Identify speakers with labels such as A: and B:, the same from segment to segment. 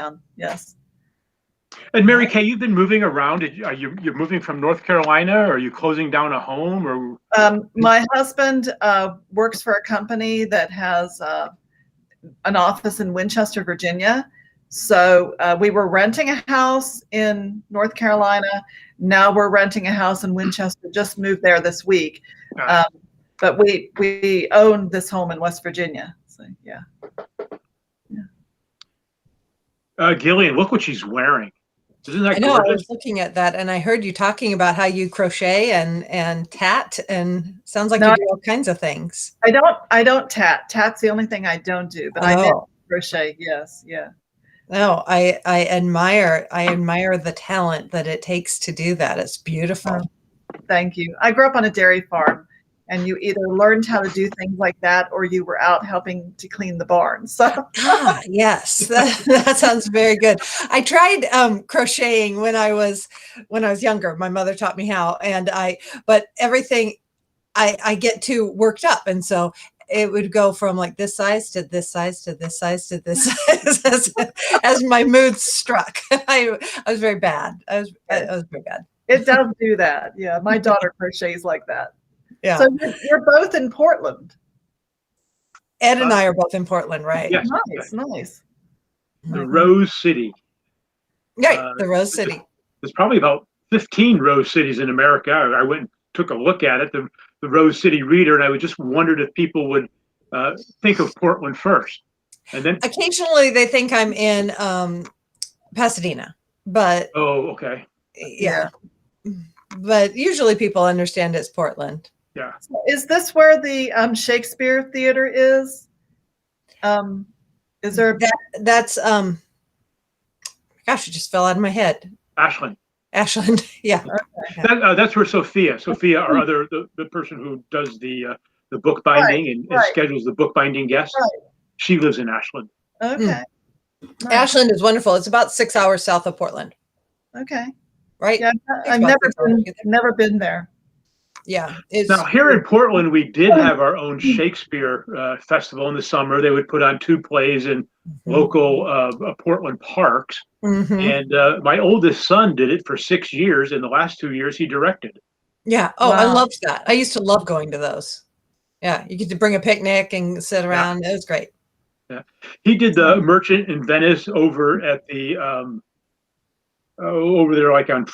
A: town. Yes.
B: And Mary Kay, you've been moving around. You're moving from North Carolina, or are you closing down a home? Or
A: my husband works for a company that has an office in Winchester, Virginia. So we were renting a house in North Carolina. Now we're renting a house in Winchester. Just moved there this week. But we own this home in West Virginia. So yeah.
B: Gillian, look what she's wearing. Isn't that
C: I know,
B: gorgeous?
C: I was looking at that and I heard you talking about how you crochet and tat, and sounds like you do all kinds of things.
A: I don't tat. Tat's the only thing I don't do, but I knit, crochet. Yes. Yeah.
C: No, I admire the talent that it takes to do that. It's beautiful.
A: Thank you. I grew up on a dairy farm, and you either learned how to do things like that or you were out helping to clean the barn. So
C: yes, that sounds very good. I tried crocheting when I was younger. My mother taught me how, but everything I get too worked up, and so it would go from like this size to this size to this size to this size as my mood struck. I was very bad. I was very bad.
A: It does do that. Yeah, my daughter crochets like that.
C: Yeah.
A: So you're both in Portland.
C: Ed and I are both in Portland, right?
B: Yes.
A: Nice.
B: The Rose City.
C: Right, the Rose City.
B: There's probably about 15 Rose Cities in America. I went and took a look at it, the Rose City Reader, and I would just wondered if people would think of Portland first. And then
C: occasionally they think I'm in Pasadena, but
B: oh, okay.
C: Yeah. But usually people understand it's Portland.
B: Yeah.
A: So is this where the Shakespeare Theater is? Is there
C: that's gosh, it just fell out of my head.
B: Ashland.
C: Yeah.
B: Okay. That's where Sophia, our other the person who does the bookbinding and schedules the bookbinding guests. Right. She lives in Ashland.
A: Okay.
C: Nice. Ashland is wonderful. It's about 6 hours south of Portland.
A: Okay.
C: Right.
A: Yeah, I've never been there.
C: Yeah.
B: Now here in Portland, we did have our own Shakespeare festival in the summer. They would put on 2 plays in local Portland parks. And my oldest son did it for 6 years. And the last 2 years he directed.
C: Yeah. Oh, wow. I loved that. I used to love going to those. Yeah. You get to bring a picnic and sit around. Yeah. It was great.
B: Yeah. He did the Merchant in Venice over at the over there, like on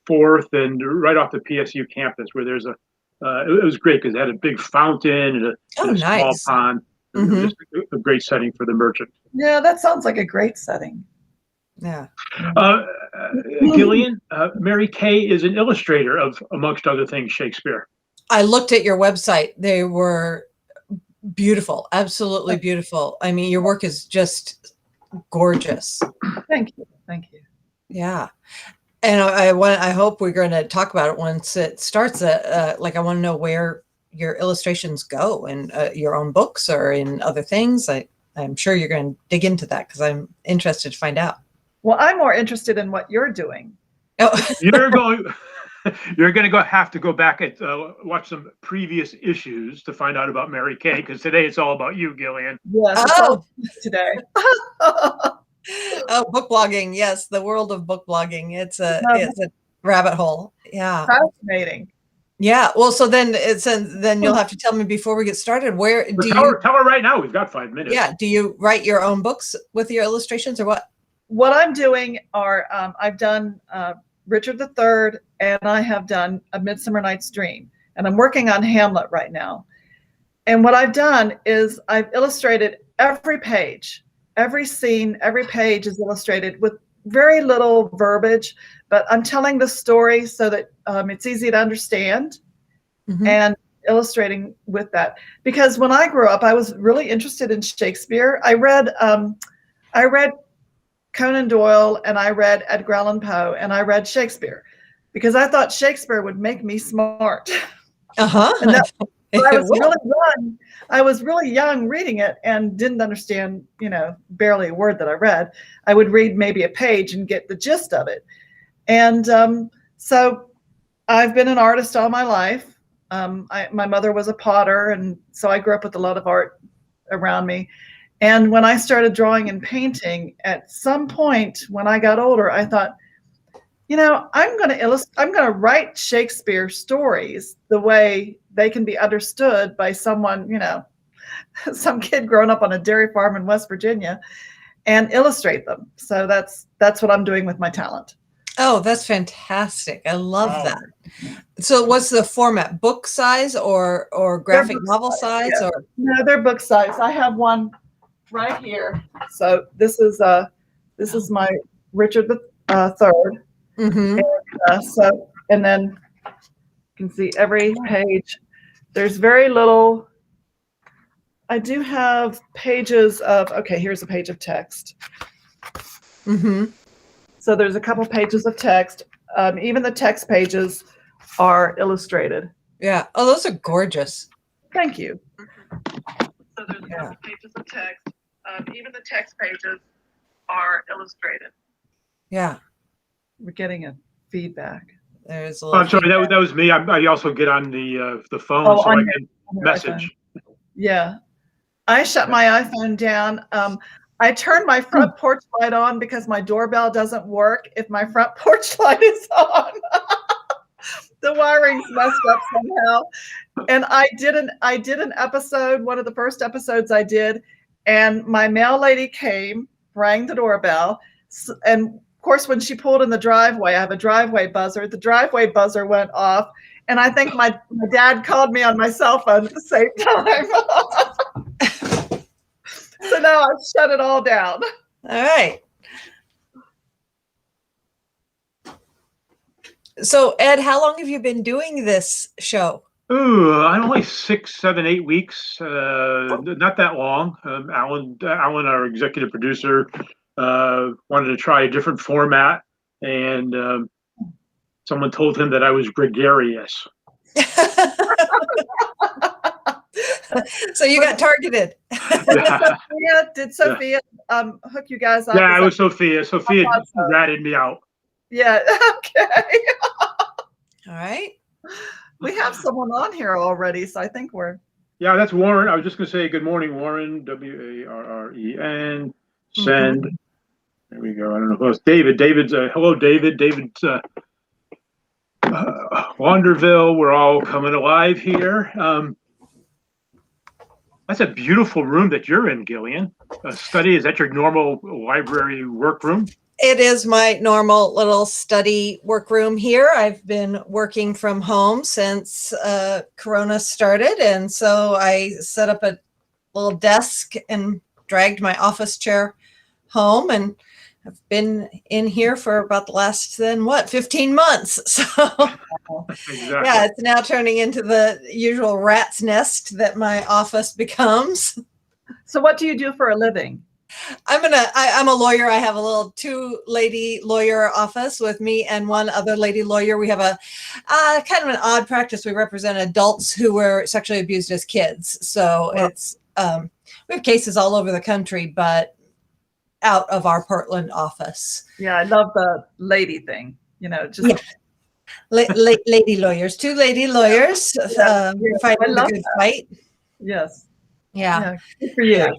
B: 4th and right off the PSU campus, where there's it was great because it had a big fountain and a small pond. Just a great setting for the Merchant.
A: Yeah, that sounds like a great setting.
C: Yeah.
B: Gillian, Mary Kay is an illustrator of, amongst other things, Shakespeare.
C: I looked at your website. They were beautiful, absolutely beautiful. I mean, your work is just gorgeous.
A: Thank you.
C: Yeah. And I hope we're going to talk about it once it starts. Like, I want to know where your illustrations go in your own books or in other things. I'm sure you're going to dig into that because I'm interested to find out.
A: Well, I'm more interested in what you're doing.
C: Oh.
B: You're going to have to go back and watch some previous issues to find out about Mary Kay, because today it's all about you, Gillian.
A: Yes, today.
C: Oh, book blogging. Yes, the world of book blogging. It's a rabbit hole. Yeah.
A: Fascinating.
C: Yeah. Well, so then you'll have to tell me before we get started, where do you
B: tell her right now? We've got 5 minutes.
C: Yeah. Do you write your own books with your illustrations, or what?
A: What I'm doing are I've done Richard III, and I have done A Midsummer Night's Dream, and I'm working on Hamlet right now. And what I've done is I've illustrated every page. Every scene, every page is illustrated with very little verbiage, but I'm telling the story so that it's easy to understand and illustrating with that. Because when I grew up, I was really interested in Shakespeare. I read Conan Doyle, and I read Edgar Allan Poe, and I read Shakespeare because I thought Shakespeare would make me smart. And I was really young reading it and didn't understand, barely a word that I read. I would read maybe a page and get the gist of it. And so I've been an artist all my life. My mother was a potter, and so I grew up with a lot of art around me. And when I started drawing and painting, at some point when I got older, I thought, I'm going to write Shakespeare stories the way they can be understood by someone, some kid growing up on a dairy farm in West Virginia, and illustrate them. So that's what I'm doing with my talent.
C: Oh, that's fantastic. I love that. So what's the format? Book size or graphic novel size?
A: Yeah.
C: Or
A: no, they're book size. I have one right here. So this is my Richard the Third.
C: Mm-hmm.
A: And then you can see every page. There's very little. I do have pages of, okay, here's a page of text.
C: Mm-hmm.
A: So there's a couple pages of text. Even the text pages are illustrated.
C: Yeah. Oh, those are gorgeous.
A: Thank you. So there's a couple pages of text. Even the text pages are illustrated.
C: Yeah.
A: We're getting a feedback.
C: There's a
B: I'm sorry, that was me. I also get on the phone so I can message.
A: Yeah. I shut my iPhone down. I turn my front porch light on because my doorbell doesn't work if my front porch light is on. The wiring's messed up somehow. And I did an episode, one of the first episodes I did, and my mail lady came, rang the doorbell, and of course when she pulled in the driveway, I have a driveway buzzer. The driveway buzzer went off, and I think my dad called me on my cell phone at the same time. So now I've shut it all down.
C: All right. So Ed, how long have you been doing this show?
B: Ooh, I'm only 6, 7, 8 weeks. Not that long. Alan, our executive producer, wanted to try a different format, and someone told him that I was gregarious.
C: So you got targeted.
A: Did Sophia hook you guys up?
B: Yeah, it was Sophia. Sophia ratted me out.
A: Yeah. Okay.
C: All right.
A: We have someone on here already, so I think we're.
B: Yeah, that's Warren. I was just going to say good morning, Warren. WARREN. Send. Mm-hmm. There we go. I don't know who else. David. David's hello, David. David's Wanderville. We're all coming alive here. That's a beautiful room that you're in, Gillian. Study, is that your normal library workroom?
C: It is my normal little study workroom here. I've been working from home since Corona started. And so I set up a little desk and dragged my office chair home. And I've been in here for about the last 15 months. So exactly. Yeah, it's now turning into the usual rat's nest that my office becomes.
A: So what do you do for a living?
C: I'm a lawyer. I have a little 2-lady lawyer office with me and one other lady lawyer. We have a kind of an odd practice. We represent adults who were sexually abused as kids. So it's we have cases all over the country, but out of our Portland office.
A: Yeah, I love the lady thing. Just
C: lady lawyers, 2 lady lawyers fighting the good fight.
A: Yes.
C: Yeah.
A: Good for you.
C: Yeah.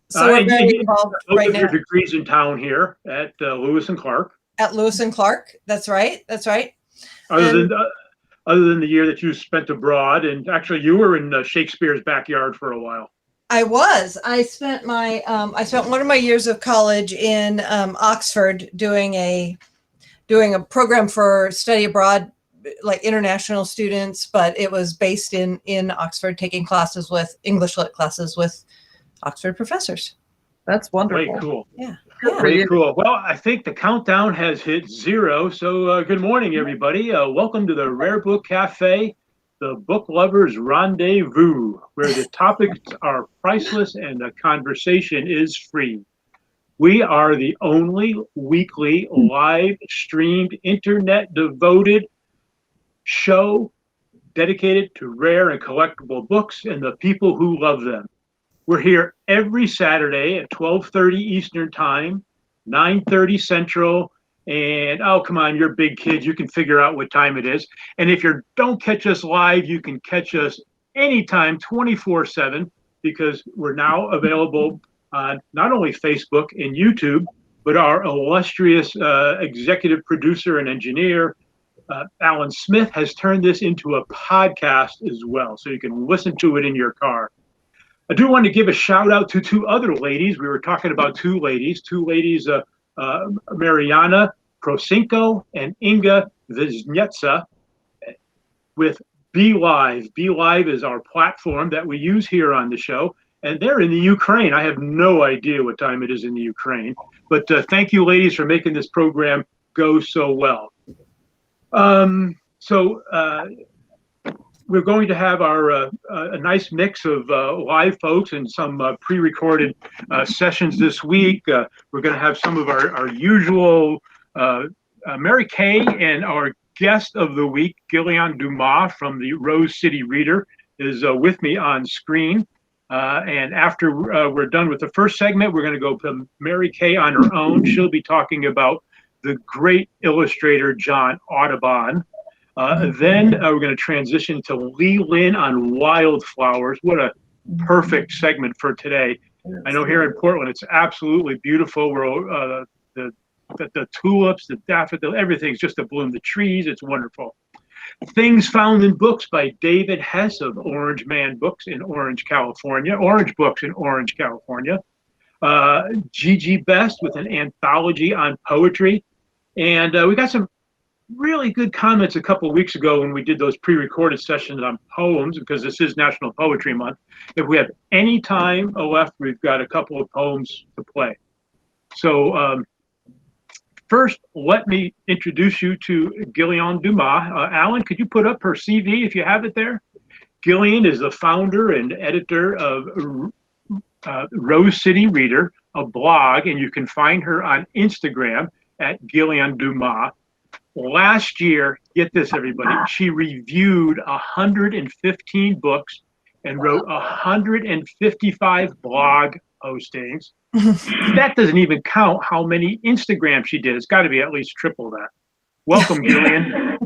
C: So we're very involved right now.
B: Degrees in town here at Lewis and Clark.
C: At Lewis and Clark. That's right. That's right.
B: Other than the year that you spent abroad, and actually you were in Shakespeare's backyard for a while.
C: I was. I spent one of my years of college in Oxford doing a program for study abroad, like international students, but it was based in Oxford, taking classes with English lit classes with Oxford professors.
A: That's wonderful.
B: Very cool.
C: Yeah.
B: Very cool. Well, I think the countdown has hit 0. So good morning, everybody. Welcome to the Rare Book Cafe, the book lovers' rendezvous, where the topics are priceless and the conversation is free. We are the only weekly live streamed internet devoted show dedicated to rare and collectible books and the people who love them. We're here every Saturday at 12:30 Eastern Time, 9:30 Central, and oh, come on, you're big kids. You can figure out what time it is. And if you don't catch us live, you can catch us anytime, 24/7, because we're now available on not only Facebook and YouTube, but our illustrious executive producer and engineer, Alan Smith, has turned this into a podcast as well, so you can listen to it in your car. I do want to give a shout out to two other ladies. We were talking about two ladies, Mariana Prosinko and Inga Wisniewska with Be Live. Be Live is our platform that we use here on the show, and they're in the Ukraine. I have no idea what time it is in the Ukraine, but thank you, ladies, for making this program go so well. We're going to have a nice mix of live folks and some pre-recorded sessions this week. We're going to have some of our usual Mary Kay, and our guest of the week, Gillian Dumas from the Rose City Reader, is with me on screen. And after we're done with the first segment, we're going to go to Mary Kay on her own. She'll be talking about the great illustrator John Audubon. Then we're going to transition to Lee Lin on wildflowers. What a perfect segment for today. I know here in Portland, it's absolutely beautiful. We're, the tulips, the daffodil, everything's just a bloom. The trees, it's wonderful. Things Found in Books by David Hess of Orange Man Books in Orange, California. Orange Books in Orange, California. Gigi Best with an anthology on poetry. And we got some really good comments a couple of weeks ago when we did those pre-recorded sessions on poems, because this is National Poetry Month. If we have any time left, we've got a couple of poems to play. So first, let me introduce you to Gillian Dumas. Alan, could you put up her CV if you have it there? Gillian is the founder and editor of Rose City Reader, a blog, and you can find her on Instagram at Gillian Dumas. Last year, get this, everybody, she reviewed 115 books and wrote 155 blog postings. That doesn't even count how many Instagrams she did. It's got to be at least triple that. Welcome, Gillian.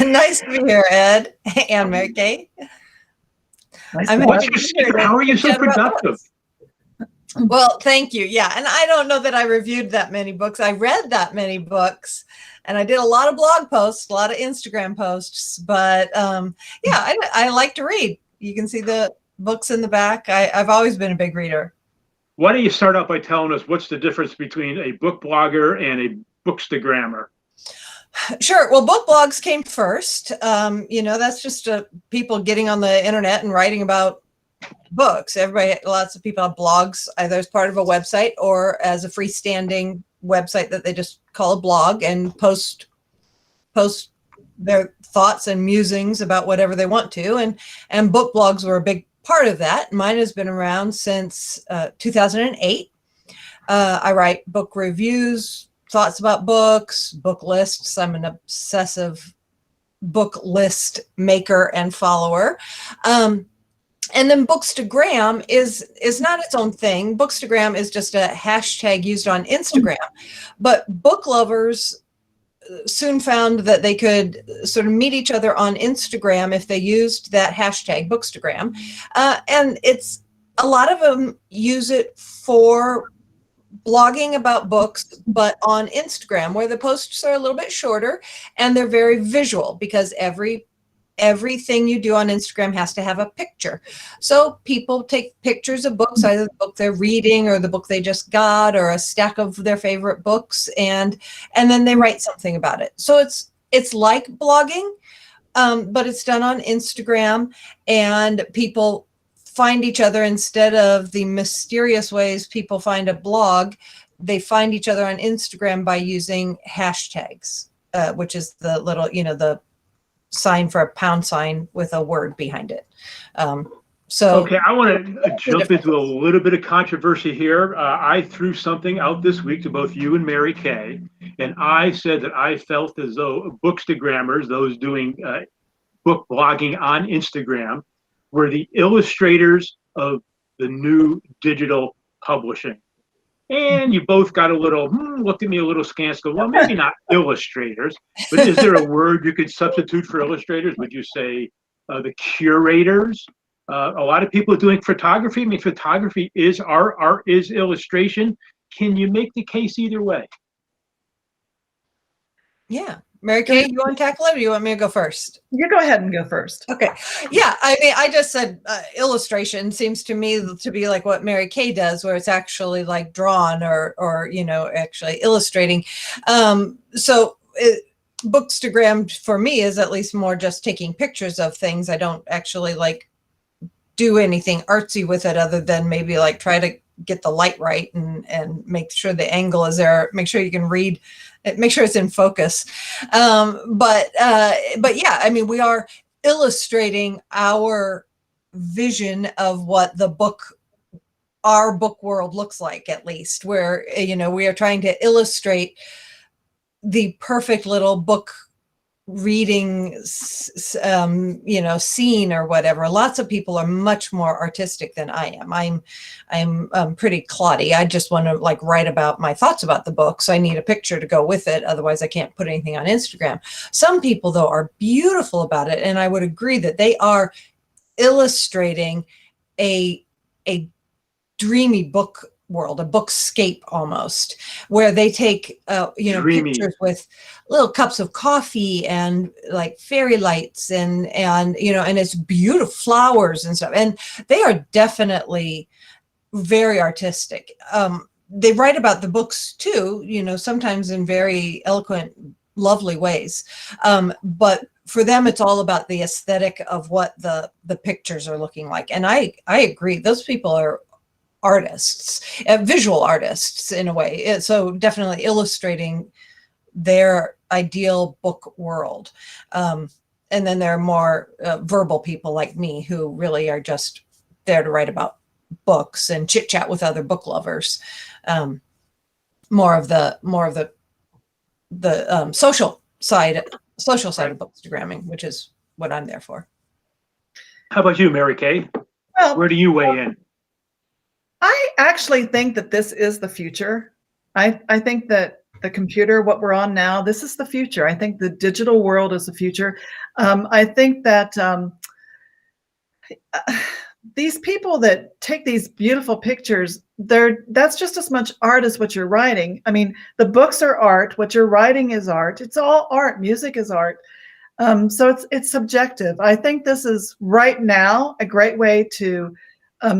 C: Nice to be here, Ed and Mary Kay.
B: How are you so productive?
C: Well, thank you. Yeah. And I don't know that I reviewed that many books. I read that many books, and I did a lot of blog posts, a lot of Instagram posts. But yeah, I like to read. You can see the books in the back. I've always been a big reader.
B: Why don't you start out by telling us what's the difference between a book blogger and a bookstagrammer?
C: Sure. Well, book blogs came first. That's just people getting on the internet and writing about books. Lots of people have blogs, either as part of a website or as a freestanding website that they just call a blog, and post their thoughts and musings about whatever they want to. And book blogs were a big part of that. Mine has been around since 2008. I write book reviews, thoughts about books, book lists. I'm an obsessive book list maker and follower. And then Bookstagram is not its own thing. Bookstagram is just a hashtag used on Instagram. But book lovers soon found that they could sort of meet each other on Instagram if they used that hashtag Bookstagram. And it's a lot of them use it for blogging about books, but on Instagram, where the posts are a little bit shorter and they're very visual, because everything you do on Instagram has to have a picture. So people take pictures of books, either the book they're reading or the book they just got, or a stack of their favorite books, and then they write something about it. So it's like blogging, but it's done on Instagram, and people find each other instead of the mysterious ways people find a blog. They find each other on Instagram by using hashtags, which is the little, the sign for a pound sign with a word behind it. Okay,
B: I want to jump into a little bit of controversy here. I threw something out this week to both you and Mary Kay, and I said that I felt as though bookstagrammers, those doing book blogging on Instagram, were the illustrators of the new digital publishing. And you both got a little, looked at me a little scant, go, well, maybe not illustrators, but is there a word you could substitute for illustrators? Would you say the curators? A lot of people are doing photography. I mean, photography is art. Art is illustration. Can you make the case either way?
C: Yeah. Mary Kay, you want to tackle it, or you want me to go first?
A: You go ahead and go first.
C: Okay. Yeah. I mean, I just said illustration seems to me to be like what Mary Kay does, where it's actually like drawn or actually illustrating. So Bookstagram for me is at least more just taking pictures of things. I don't actually like do anything artsy with it other than maybe like try to get the light right and make sure the angle is there, make sure you can read, make sure it's in focus. But yeah, I mean, we are illustrating our vision of what the book, our book world looks like, at least, where, we are trying to illustrate the perfect little book reading scene or whatever. Lots of people are much more artistic than I am. I'm pretty cloddy. I just want to like write about my thoughts about the book, so I need a picture to go with it, otherwise I can't put anything on Instagram. Some people though are beautiful about it, and I would agree that they are illustrating a dreamy book world, a bookscape almost, where they take pictures with little cups of coffee and like fairy lights and it's beautiful flowers and stuff, and they are definitely very artistic. They write about the books too, sometimes in very eloquent, lovely ways, but for them it's all about the aesthetic of what the pictures are looking like. And I agree, those people are artists, visual artists in a way. So definitely illustrating their ideal book world. And then there are more verbal people like me who really are just there to write about books and chit chat with other book lovers. More of the social side of Bookstagramming, which is what I'm there for.
B: How about you, Mary Kay?
A: Well,
B: where do you weigh in?
A: I actually think that this is the future. I think that the computer, what we're on now, this is the future. I think the digital world is the future. I think that these people that take these beautiful pictures, that's just as much art as what you're writing. I mean, the books are art. What you're writing is art. It's all art. Music is art. So it's subjective. I think this is right now a great way to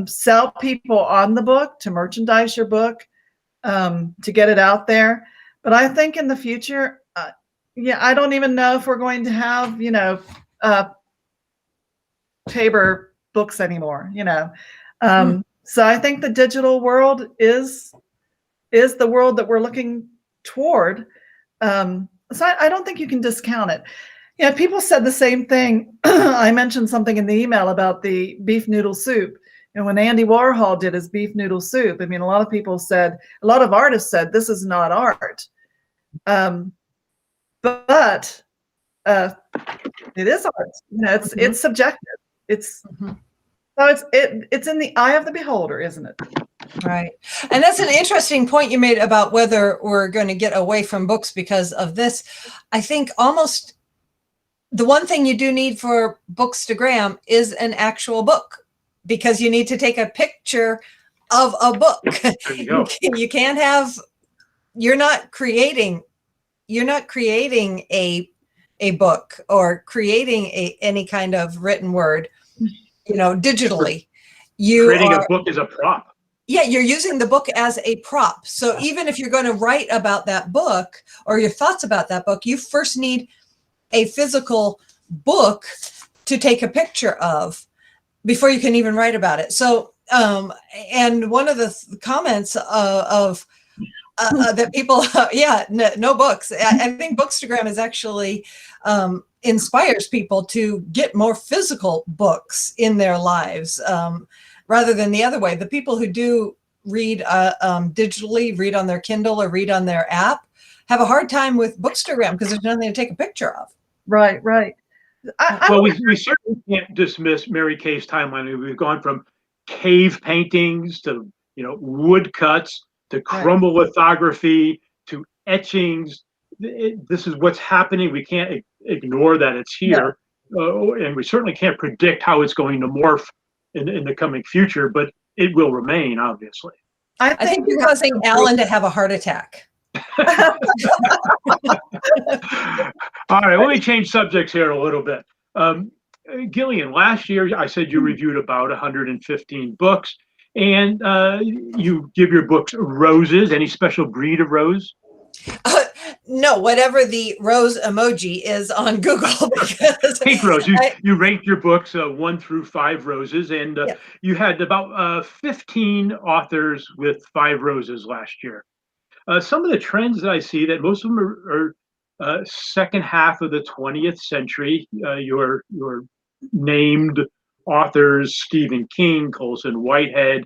A: sell people on the book, to merchandise your book, to get it out there. But I think in the future, I don't even know if we're going to have, Tabor books anymore, So I think the digital world is the world that we're looking toward. So I don't think you can discount it. Yeah, people said the same thing. I mentioned something in the email about the beef noodle soup. And when Andy Warhol did his beef noodle soup, I mean, a lot of artists said, this is not art. But it is art. It's subjective. It's in the eye of the beholder, isn't it?
C: Right. And that's an interesting point you made about whether we're going to get away from books because of this. I think almost the one thing you do need for Bookstagram is an actual book, because you need to take a picture of a book.
B: There you go.
C: You can't have, you're not creating a book or creating any kind of written word, digitally.
B: Creating a book is a prop.
C: Yeah, you're using the book as a prop. So even if you're going to write about that book or your thoughts about that book, you first need a physical book to take a picture of before you can even write about it. So, and one of the comments that people, no books. I think Bookstagram is actually inspires people to get more physical books in their lives rather than the other way. The people who do read digitally, read on their Kindle or read on their app, have a hard time with Bookstagram because there's nothing to take a picture of.
A: Right.
B: Well, we certainly can't dismiss Mary Kay's timeline. We've gone from cave paintings to woodcuts to crumble lithography to etchings. This is what's happening. We can't ignore that it's here, and we certainly can't predict how it's going to morph in the coming future, but it will remain, obviously.
C: I think you're causing Alan to have a heart attack.
B: All right, let me change subjects here a little bit. Gillian, last year I said you reviewed about 115 books, and you give your books roses. Any special breed of rose?
C: No, whatever the rose emoji is on Google. Because
B: pink rose. You ranked your books 1 through 5 roses, and
C: yeah.
B: you had about 15 authors with 5 roses last year. Some of the trends that I see, that most of them are second half of the 20th century. Your named authors: Stephen King, Colson Whitehead,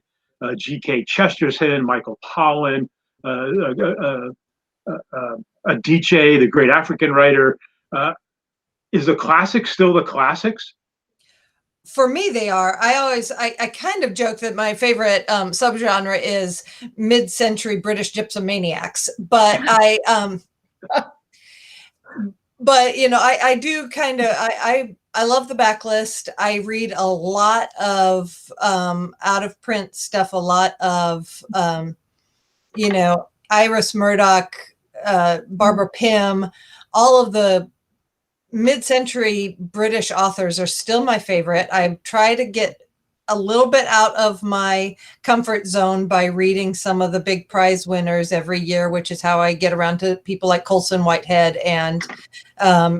B: G.K. Chesterton, Michael Pollan, Adichie, the great African writer. Is the classics still the classics?
C: For me, they are. I kind of joke that my favorite subgenre is mid-century British gypsomaniacs, but but you know, I do kind of, I love the backlist. I read a lot of out of print stuff, a lot of you know, Iris Murdoch, Barbara Pym, all of the mid-century British authors are still my favorite. I try to get a little bit out of my comfort zone by reading some of the big prize winners every year, which is how I get around to people like Colson Whitehead and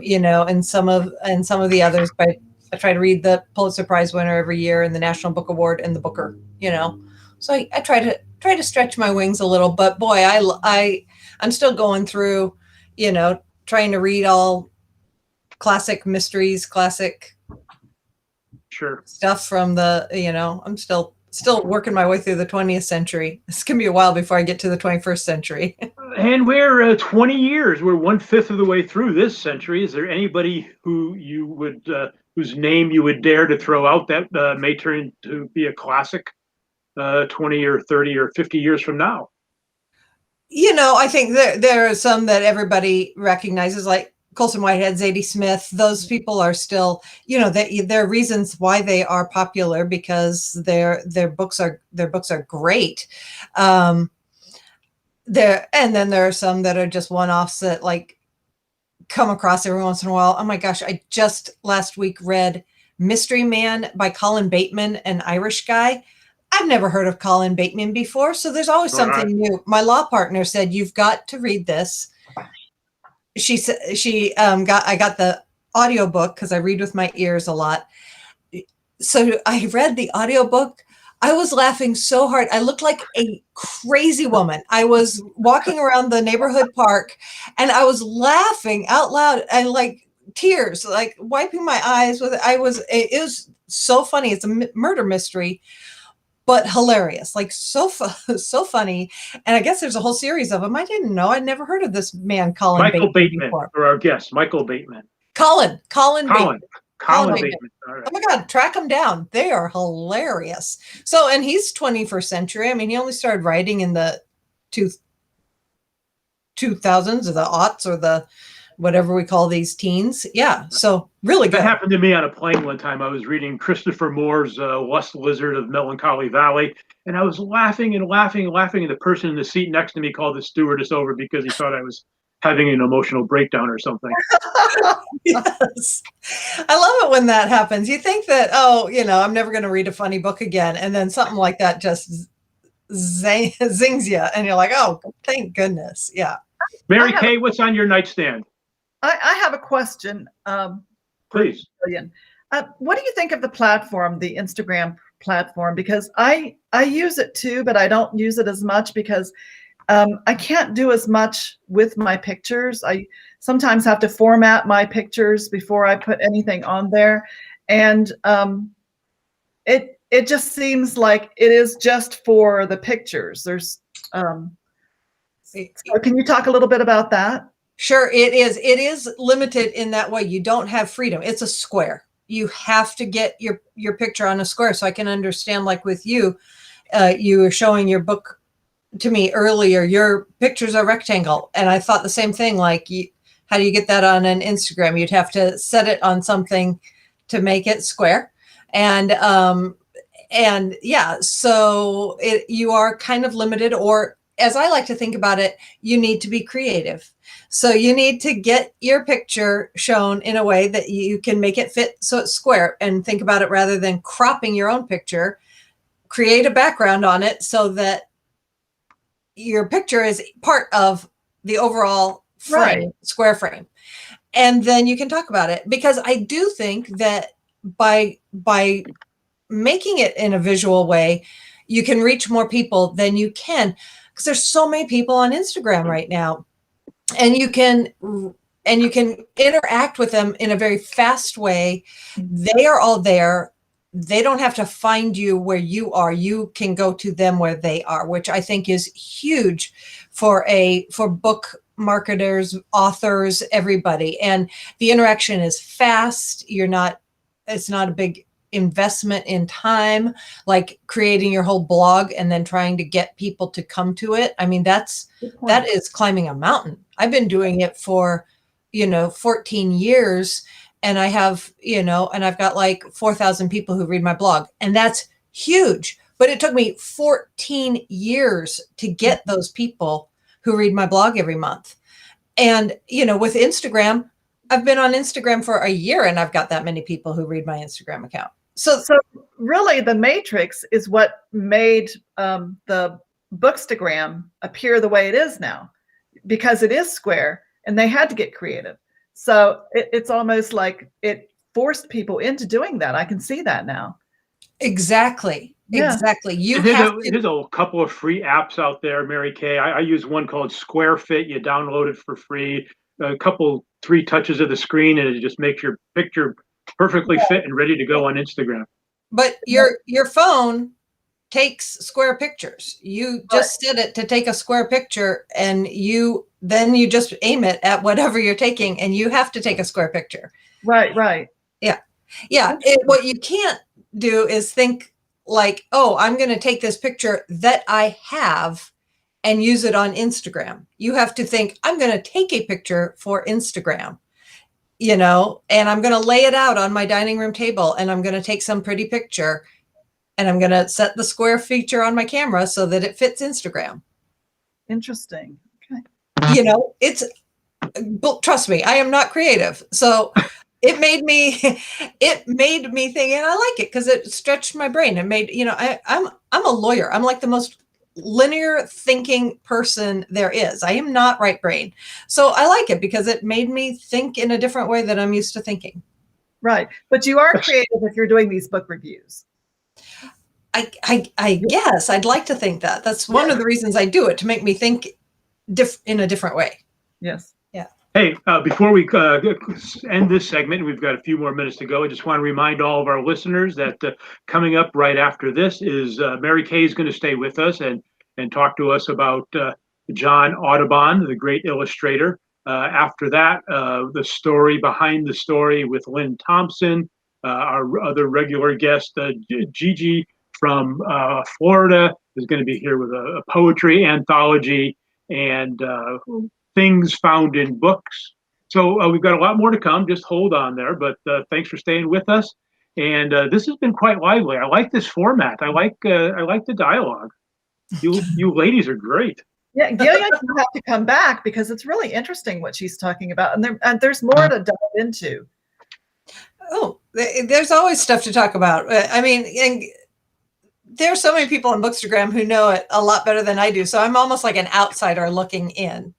C: you know, and some of the others. But I try to read the Pulitzer Prize winner every year and the National Book Award and the Booker, you know. So I try to stretch my wings a little, but boy, I'm still going through, you know, trying to read all classic mysteries, classic stuff from the, you know, I'm still working my way through the 20th century. It's gonna be a while before I get to the 21st century.
B: And we're 20 years, we're 1/5 of the way through this century. Is there anybody who you would, whose name you would dare to throw out that may turn to be a classic 20 or 30 or 50 years from now?
C: You know, I think there are some that everybody recognizes, like Colson Whitehead, Zadie Smith. Those people are still, you know, there are reasons why they are popular, because their books are great. And then there are some that are just one-offs that like come across every once in a while. Oh my gosh, I just last week read Mystery Man by Colin Bateman, an Irish guy. I've never heard of Colin Bateman before, so there's always something new. My law partner said, "You've got to read this." She said I got the audiobook because I read with my ears a lot. So I read the audiobook. I was laughing so hard. I looked like a crazy woman. I was walking around the neighborhood park and I was laughing out loud and like tears, like wiping my eyes with it. It was so funny. It's a murder mystery, but hilarious, like so funny. And I guess there's a whole series of them. I didn't know. I'd never heard of this man,
B: Michael Bateman, for our guest, Michael Bateman.
C: Colin Bateman.
B: Bateman.
C: Right. Oh my God, track them down. They are hilarious. So, and he's 21st century. I mean, he only started writing in the 2000s or the aughts or the whatever we call these teens. Yeah. So really good.
B: That happened to me on a plane one time. I was reading Christopher Moore's Lust Lizard of Melancholy Valley, and I was laughing and laughing and laughing. And the person in the seat next to me called the stewardess over because he thought I was having an emotional breakdown or something.
C: Yes. I love it when that happens. You think that, oh, you know, I'm never going to read a funny book again. And then something like that just zings you. And you're like, oh, thank goodness. Yeah.
B: Mary Kay, what's on your nightstand?
A: I have a question.
B: Please.
A: What do you think of the platform, the Instagram platform? Because I use it too, but I don't use it as much because I can't do as much with my pictures. I sometimes have to format my pictures before I put anything on there. And it just seems like it is just for the pictures. There's so can you talk a little bit about that?
C: Sure, it is. It is limited in that way. You don't have freedom. It's a square. You have to get your picture on a square. So I can understand, like with you, you were showing your book to me earlier. Your pictures are rectangle. And I thought the same thing, like how do you get that on an Instagram? You'd have to set it on something to make it square. And And yeah, so you are kind of limited, or as I like to think about it, you need to be creative. So you need to get your picture shown in a way that you can make it fit so it's square, and think about it rather than cropping your own picture, create a background on it so that your picture is part of the overall frame,
A: Right.
C: square frame. And then you can talk about it, because I do think that by making it in a visual way, you can reach more people than you can, because there's so many people on Instagram right now, and you can interact with them in a very fast way. They are all there. They don't have to find you where you are. You can go to them where they are, which I think is huge for book marketers, authors, everybody. And the interaction is fast. It's not a big investment in time, like creating your whole blog and then trying to get people to come to it. I mean, that is climbing a mountain. I've been doing it for, 14 years, and I have, and I've got like 4,000 people who read my blog, and that's huge. But it took me 14 years to get those people who read my blog every month. And, with Instagram, I've been on Instagram for a year, and I've got that many people who read my Instagram account. So
A: really, the matrix is what made the Bookstagram appear the way it is now, because it is square, and they had to get creative. So it's almost like it forced people into doing that. I can see that now.
C: Exactly.
A: Yeah.
C: Exactly.
B: There's a couple of free apps out there, Mary Kay. I use one called SquareFit. You download it for free. A couple, 3 touches of the screen, and it just makes your picture perfectly fit and ready to go on Instagram.
C: But your phone takes square pictures. You just set it to take a square picture, and then you just aim it at whatever you're taking, and you have to take a square picture.
A: Right.
C: Yeah. What you can't do is think like, oh, I'm going to take this picture that I have and use it on Instagram. You have to think, I'm going to take a picture for Instagram, and I'm going to lay it out on my dining room table, and I'm going to take some pretty picture, and I'm going to set the square feature on my camera so that it fits Instagram.
A: Interesting. Okay.
C: Trust me, I am not creative. So it made me think, and I like it because it stretched my brain. It made, I'm a lawyer. I'm like the most linear thinking person there is. I am not right brain. So I like it because it made me think in a different way that I'm used to thinking.
A: Right. But you are creative if you're doing these book reviews.
C: I guess I'd like to think that. That's one of the reasons I do it, to make me think in a different way.
A: Yes.
C: Yeah.
B: Hey, before we end this segment, we've got a few more minutes to go. I just want to remind all of our listeners that coming up right after this is Mary Kay is going to stay with us and talk to us about John Audubon, the great illustrator. After that, the story behind the story with Lynn Thompson, our other regular guest, Gigi from Florida, is going to be here with a poetry anthology and things found in books. So we've got a lot more to come. Just hold on there. But thanks for staying with us. And this has been quite lively. I like this format. I like the dialogue. You ladies are great.
A: Yeah, Gillian will have to come back because it's really interesting what she's talking about, and there's more to dive into.
C: Oh, there's always stuff to talk about. I mean, and there's so many people on Bookstagram who know it a lot better than I do. So I'm almost like an outsider looking in.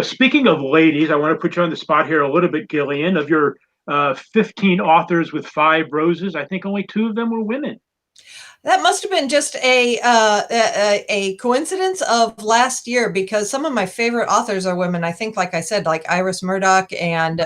B: Speaking of ladies, I want to put you on the spot here a little bit, Gillian. Of your 15 authors with 5 roses, I think only 2 of them were women.
C: That must have been just a coincidence of last year, because some of my favorite authors are women. I think, like I said, like Iris Murdoch, and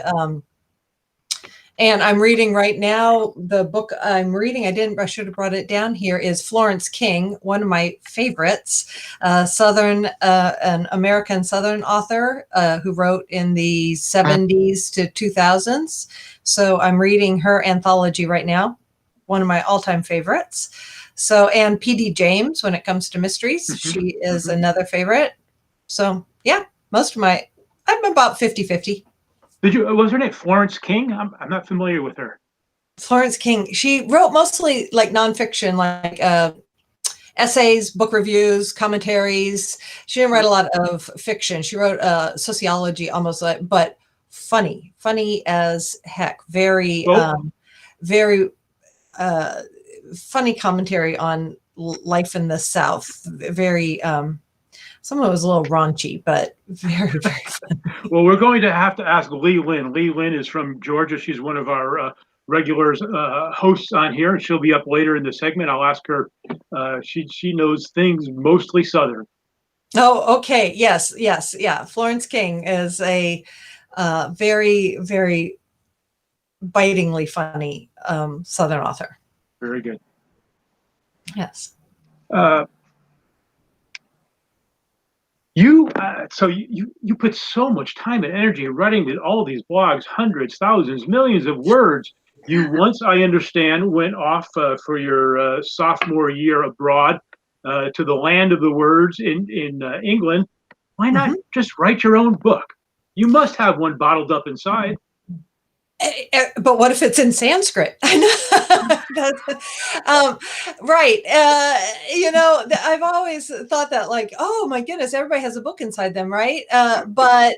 C: I'm reading right now, the book I'm reading, I should have brought it down here, is Florence King, one of my favorites, an American Southern author who wrote in the 70s to 2000s. So I'm reading her anthology right now, one of my all-time favorites. So, and P.D. James, when it comes to mysteries, she is another favorite. So yeah, I'm about 50-50.
B: Was her name Florence King? I'm not familiar with her.
C: Florence King, she wrote mostly like nonfiction, like essays, book reviews, commentaries. She didn't write a lot of fiction. She wrote sociology almost, like, but funny as heck. Very, very funny commentary on life in the South. Very, some of it was a little raunchy, but very, very funny.
B: Well, we're going to have to ask Lee Lynn. Lee Lynn is from Georgia. She's one of our regulars hosts on here, and she'll be up later in the segment. I'll ask her. She knows things mostly Southern.
C: Oh, okay. Yes. Yeah. Florence King is a very, very bitingly funny Southern author.
B: Very good.
C: Yes.
B: You put so much time and energy in writing all these blogs, hundreds, thousands, millions of words. You once, I understand, went off for your sophomore year abroad to the land of the words in England. Why not just write your own book? You must have one bottled up inside.
C: But what if it's in Sanskrit? I know. Right. I've always thought that, like, oh my goodness, everybody has a book inside them, right? But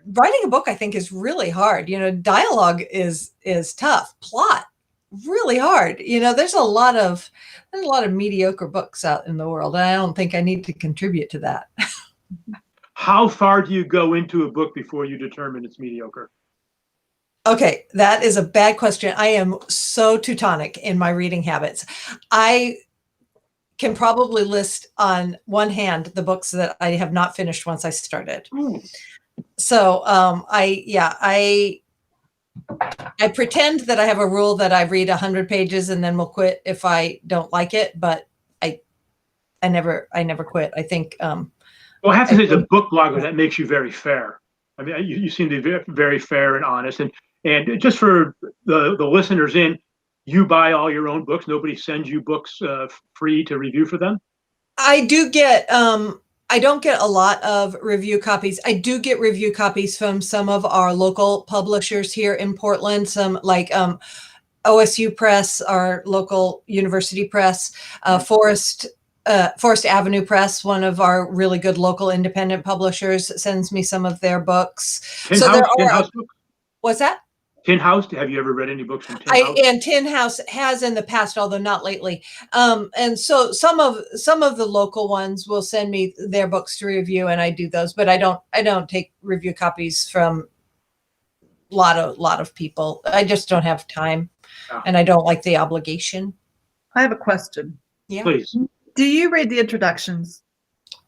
C: writing a book, I think, is really hard. Dialogue is tough. Plot, really hard. There's a lot of mediocre books out in the world, and I don't think I need to contribute to that.
B: How far do you go into a book before you determine it's mediocre?
C: Okay, that is a bad question. I am so Teutonic in my reading habits. I can probably list on one hand the books that I have not finished once I started. So I pretend that I have a rule that I read 100 pages and then will quit if I don't like it, but I never quit. I think
B: well, I have to say, as a book blogger, that makes you very fair. I mean, you seem to be very fair and honest. And just for the listeners you buy all your own books. Nobody sends you books free to review for them?
C: I do get, I don't get a lot of review copies. I do get review copies from some of our local publishers here in Portland, some like OSU Press, our local university press, Forest Avenue Press, one of our really good local independent publishers, sends me some of their books.
B: Tin House books?
C: What's that?
B: Tin House. Have you ever read any books from Tin House?
C: And Tin House has in the past, although not lately. And so some of the local ones will send me their books to review, and I do those. But I don't take review copies from a lot of people. I just don't have time, and I don't like the obligation.
A: I have a question.
C: Yeah,
B: please.
A: Do you read the introductions?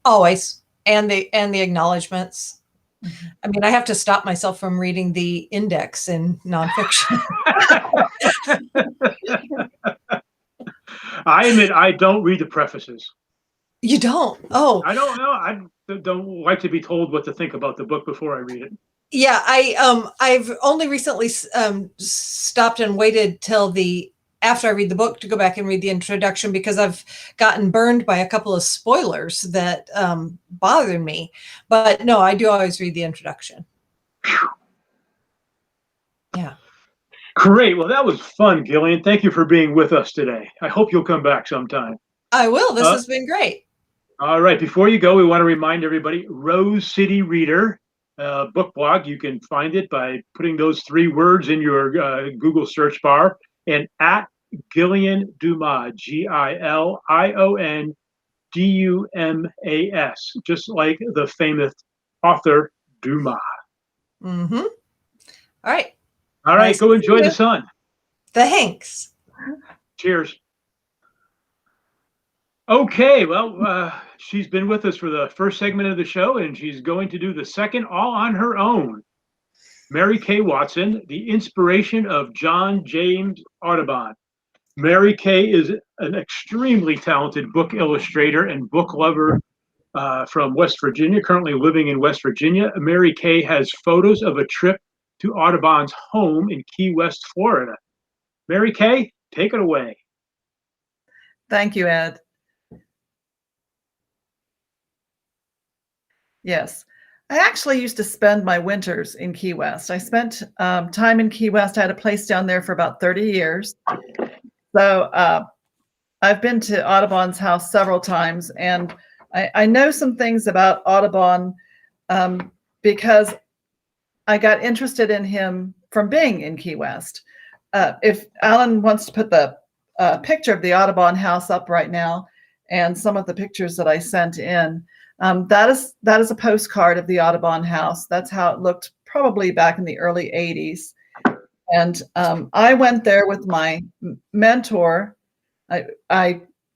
A: Always.
C: And the acknowledgments. Mm-hmm. I mean, I have to stop myself from reading the index in nonfiction.
B: I admit I don't read the prefaces.
C: You don't? Oh.
B: I don't know. I don't like to be told what to think about the book before I read it.
C: Yeah, I've only recently stopped and waited till after I read the book to go back and read the introduction, because I've gotten burned by a couple of spoilers that bothered me. But no, I do always read the introduction.
B: Whew.
C: Yeah.
B: Great. Well, that was fun, Gillian. Thank you for being with us today. I hope you'll come back sometime.
C: I will. This has been great.
B: All right. Before you go, we want to remind everybody, Rose City Reader book blog. You can find it by putting those 3 words in your Google search bar, and at Gillian Dumas, GILION DUMAS, just like the famous author Dumas.
C: Mm-hmm. All right.
B: All right, go enjoy the sun.
C: Thanks.
B: Cheers. Okay, well, she's been with us for the first segment of the show, and she's going to do the second all on her own. Mary Kay Watson, the inspiration of John James Audubon. Mary Kay is an extremely talented book illustrator and book lover from West Virginia, currently living in West Virginia. Mary Kay has photos of a trip to Audubon's home in Key West, Florida. Mary Kay, take it away.
A: Thank you, Ed. Yes. I actually used to spend my winters in Key West. I spent time in Key West. I had a place down there for about 30 years. So I've been to Audubon's house several times, and I know some things about Audubon because I got interested in him from being in Key West. If Alan wants to put the picture of the Audubon house up right now, and some of the pictures that I sent in, that is a postcard of the Audubon house. That's how it looked probably back in the early 80s. And I went there with my mentor. Well,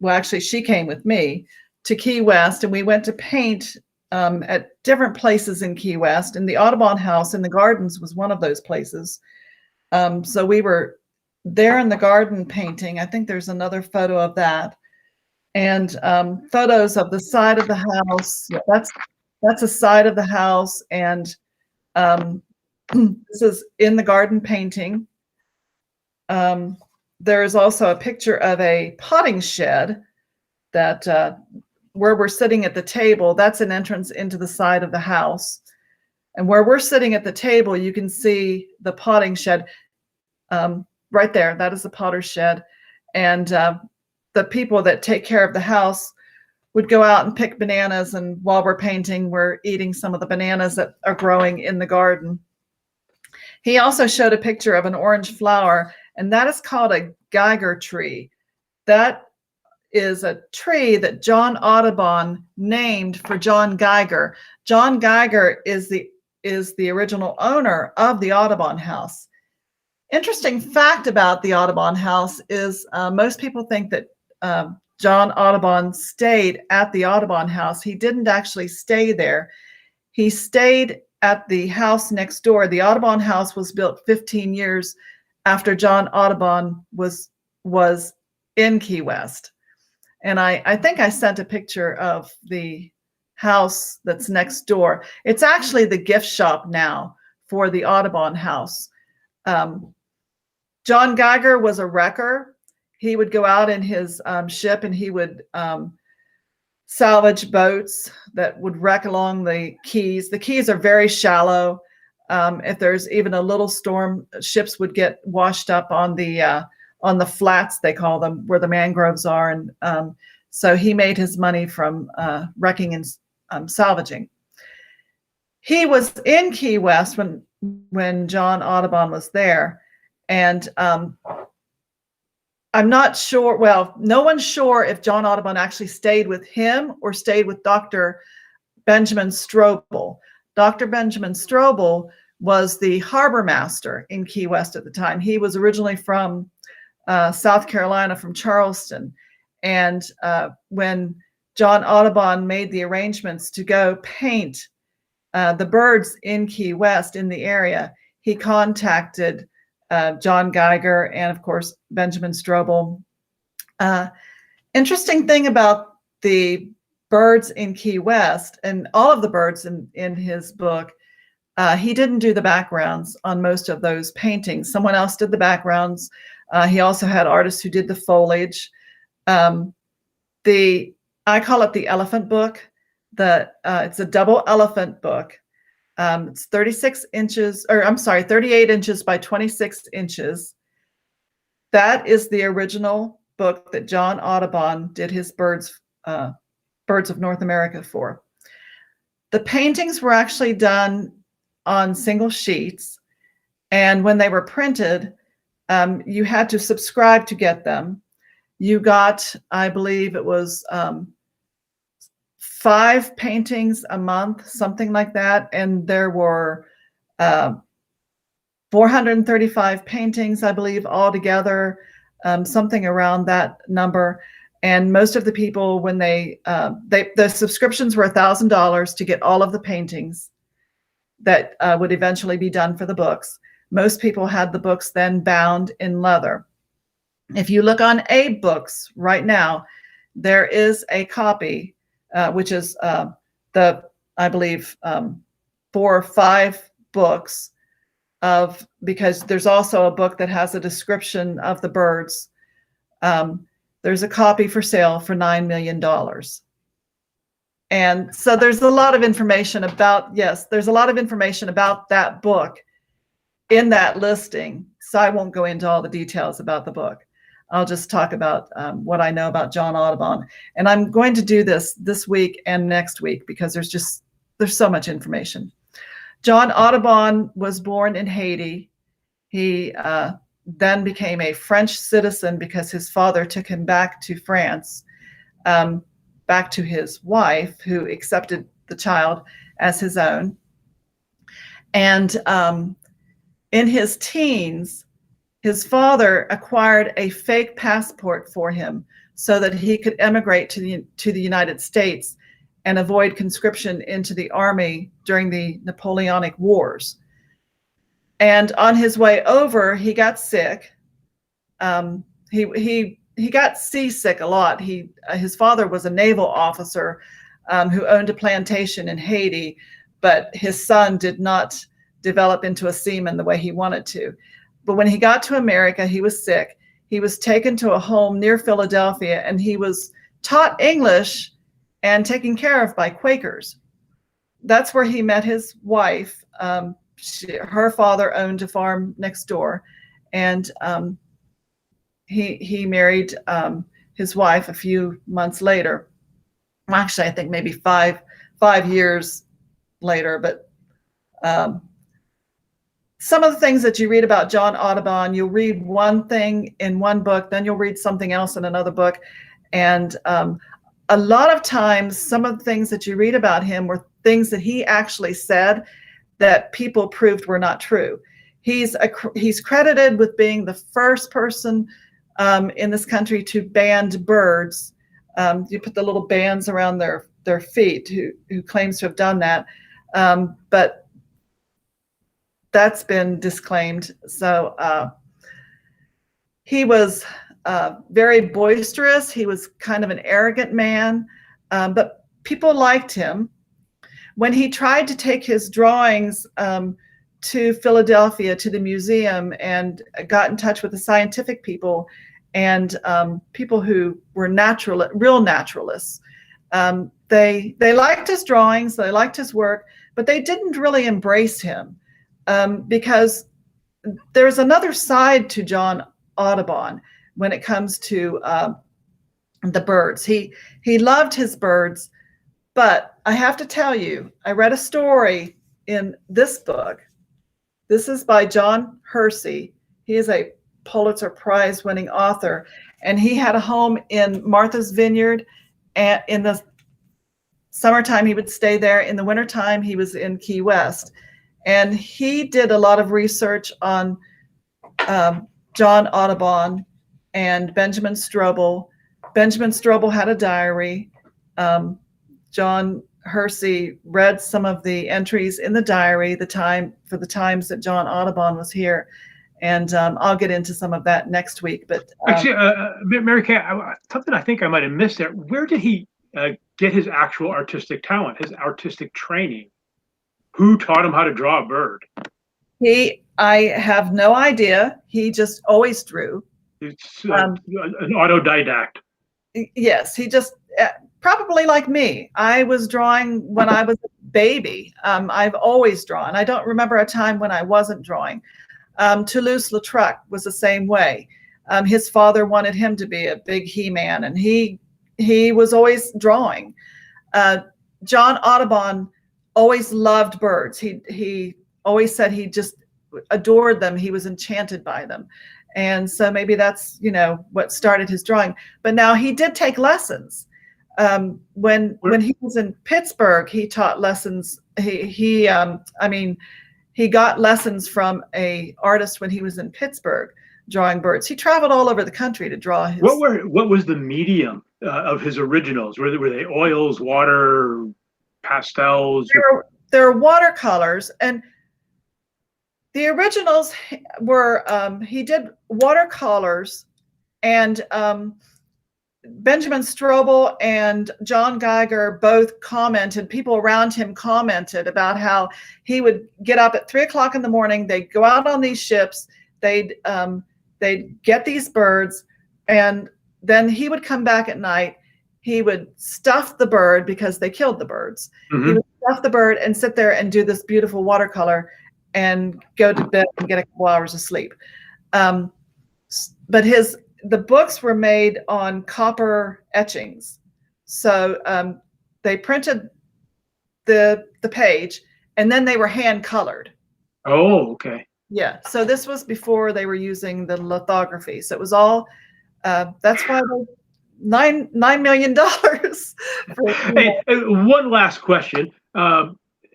A: actually, she came with me to Key West, and we went to paint at different places in Key West. And the Audubon house in the gardens was one of those places. So we were there in the garden painting. I think there's another photo of that. And photos of the side of the house. That's a side of the house. And this is in the garden painting. There is also a picture of a potting shed that where we're sitting at the table. That's an entrance into the side of the house. And where we're sitting at the table, you can see the potting shed right there. That is the potter's shed. And the people that take care of the house would go out and pick bananas. And while we're painting, we're eating some of the bananas that are growing in the garden. He also showed a picture of an orange flower, and that is called a Geiger tree. That is a tree that John Audubon named for John Geiger. John Geiger is the original owner of the Audubon house. Interesting fact about the Audubon house is most people think that John Audubon stayed at the Audubon house. He didn't actually stay there. He stayed at the house next door. The Audubon house was built 15 years after John Audubon was in Key West. And I think I sent a picture of the house that's next door. It's actually the gift shop now for the Audubon house. John Geiger was a wrecker. He would go out in his ship, and he would salvage boats that would wreck along the Keys. The Keys are very shallow. If there's even a little storm, ships would get washed up on the flats, they call them, where the mangroves are. And so he made his money from wrecking and salvaging. He was in Key West when John Audubon was there. And I'm not sure, well, no one's sure if John Audubon actually stayed with him or stayed with Dr. Benjamin Strobel. Dr. Benjamin Strobel was the harbor master in Key West at the time. He was originally from South Carolina, from Charleston. And when John Audubon made the arrangements to go paint the birds in Key West, in the area, he contacted John Geiger and, of course, Benjamin Strobel. Interesting thing about the birds in Key West, and all of the birds in his book, he didn't do the backgrounds on most of those paintings. Someone else did the backgrounds. He also had artists who did the foliage. I call it the elephant book. It's a double elephant book. It's 38 inches by 26 inches. That is the original book that John Audubon did his Birds of North America for. The paintings were actually done on single sheets, and when they were printed, you had to subscribe to get them. You got, I believe it was 5 paintings a month, something like that. And there were 435 paintings, I believe, altogether, something around that number. And most of the people, when the subscriptions were $1,000 to get all of the paintings that would eventually be done for the books. Most people had the books then bound in leather. If you look on Abe Books right now, there is a copy, which is I believe, 4 or 5 books because there's also a book that has a description of the birds. There's a copy for sale for $9 million. And so there's a lot of information about, yes, there's a lot of information about that book in that listing. So I won't go into all the details about the book. I'll just talk about what I know about John Audubon. And I'm going to do this week and next week because there's so much information. John Audubon was born in Haiti. He then became a French citizen because his father took him back to France, back to his wife, who accepted the child as his own. And in his teens, his father acquired a fake passport for him so that he could emigrate to the United States and avoid conscription into the army during the Napoleonic Wars. And on his way over, he got sick. He got seasick a lot. His father was a naval officer who owned a plantation in Haiti, but his son did not develop into a seaman the way he wanted to. But when he got to America, he was sick. He was taken to a home near Philadelphia, and he was taught English and taken care of by Quakers. That's where he met his wife. Her father owned a farm next door, and he married his wife a few months later. Actually, I think maybe five years later. But some of the things that you read about John Audubon, you'll read one thing in one book, then you'll read something else in another book. And a lot of times, some of the things that you read about him were things that he actually said that people proved were not true. He's credited with being the first person in this country to ban birds. You put the little bands around their feet, who claims to have done that. But that's been disclaimed. So he was very boisterous. He was kind of an arrogant man, but people liked him. When he tried to take his drawings to Philadelphia, to the museum, and got in touch with the scientific people and people who were real naturalists, they liked his drawings, they liked his work, but they didn't really embrace him. Because there's another side to John Audubon when it comes to the birds. He loved his birds, but I have to tell you, I read a story in this book. This is by John Hersey. He is a Pulitzer Prize winning author, and he had a home in Martha's Vineyard. And in the summertime, he would stay there. In the wintertime, he was in Key West. And he did a lot of research on John Audubon and Benjamin Strobel. Benjamin Strobel had a diary. John Hersey read some of the entries in the diary, for the times that John Audubon was here. And I'll get into some of that next week. But
B: actually, Mary Kay, something I think I might have missed there. Where did he get his actual artistic talent, his artistic training? Who taught him how to draw a bird?
A: I have no idea. He just always drew.
B: It's an autodidact.
A: Yes, he just, probably like me. I was drawing when I was a baby. I've always drawn. I don't remember a time when I wasn't drawing. Toulouse-Lautrec was the same way. His father wanted him to be a big He-Man, and he was always drawing. John Audubon always loved birds. He always said he just adored them. He was enchanted by them. And so maybe that's, what started his drawing. But now he did take lessons. When he was in Pittsburgh, he taught lessons. He got lessons from a artist when he was in Pittsburgh drawing birds. He traveled all over the country to draw his.
B: What was the medium of his originals? Were they oils, water, pastels?
A: There are watercolors, and the originals were he did watercolors, and Benjamin Strobel and John Geiger both commented, people around him commented about how he would get up at 3 o'clock in the morning, they'd go out on these ships, they'd get these birds, and then he would come back at night he would stuff the bird because they killed the birds. He would stuff the bird and sit there and do this beautiful watercolor and go to bed and get a couple hours of sleep. But the books were made on copper etchings. So they printed the page and then they were hand colored.
B: Oh, okay.
A: Yeah. So this was before they were using the lithography. So it was all, that's why $9 million.
B: Hey, one last question.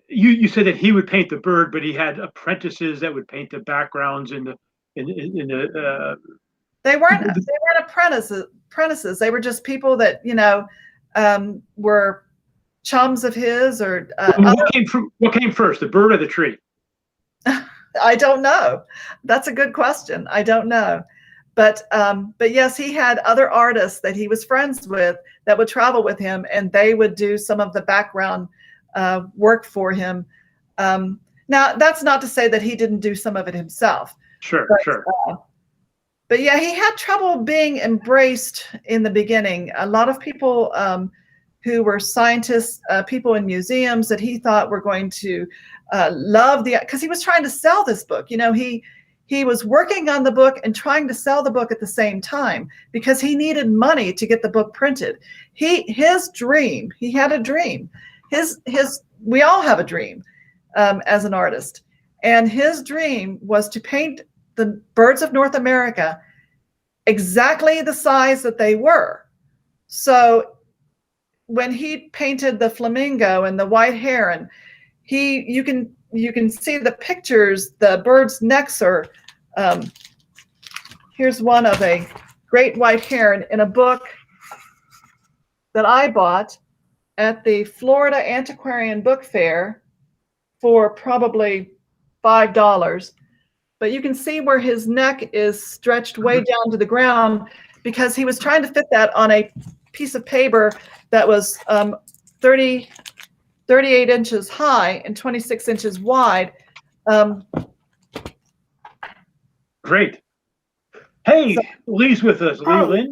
B: You said that he would paint the bird, but he had apprentices that would paint the backgrounds in the
A: They weren't apprentices. They were just people that, were chums of his or
B: what came first, the bird or the tree?
A: I don't know. That's a good question. I don't know. But yes, he had other artists that he was friends with that would travel with him, and they would do some of the background work for him. Now, that's not to say that he didn't do some of it himself.
B: Sure.
A: But yeah, he had trouble being embraced in the beginning. A lot of people who were scientists, people in museums that he thought were going to love because he was trying to sell this book. He was working on the book and trying to sell the book at the same time because he needed money to get the book printed. His dream, he had a dream. We all have a dream as an artist. And his dream was to paint the birds of North America exactly the size that they were. So when he painted the flamingo and the white heron, you can see the pictures. The birds' necks are. Here's one of a great white heron in a book that I bought at the Florida Antiquarian Book Fair for probably $5. But you can see where his neck is stretched way down to the ground because he was trying to fit that on a piece of paper that was 38 inches high and 26 inches wide.
B: Great. Hey, Lee's with us. Lee Lynn,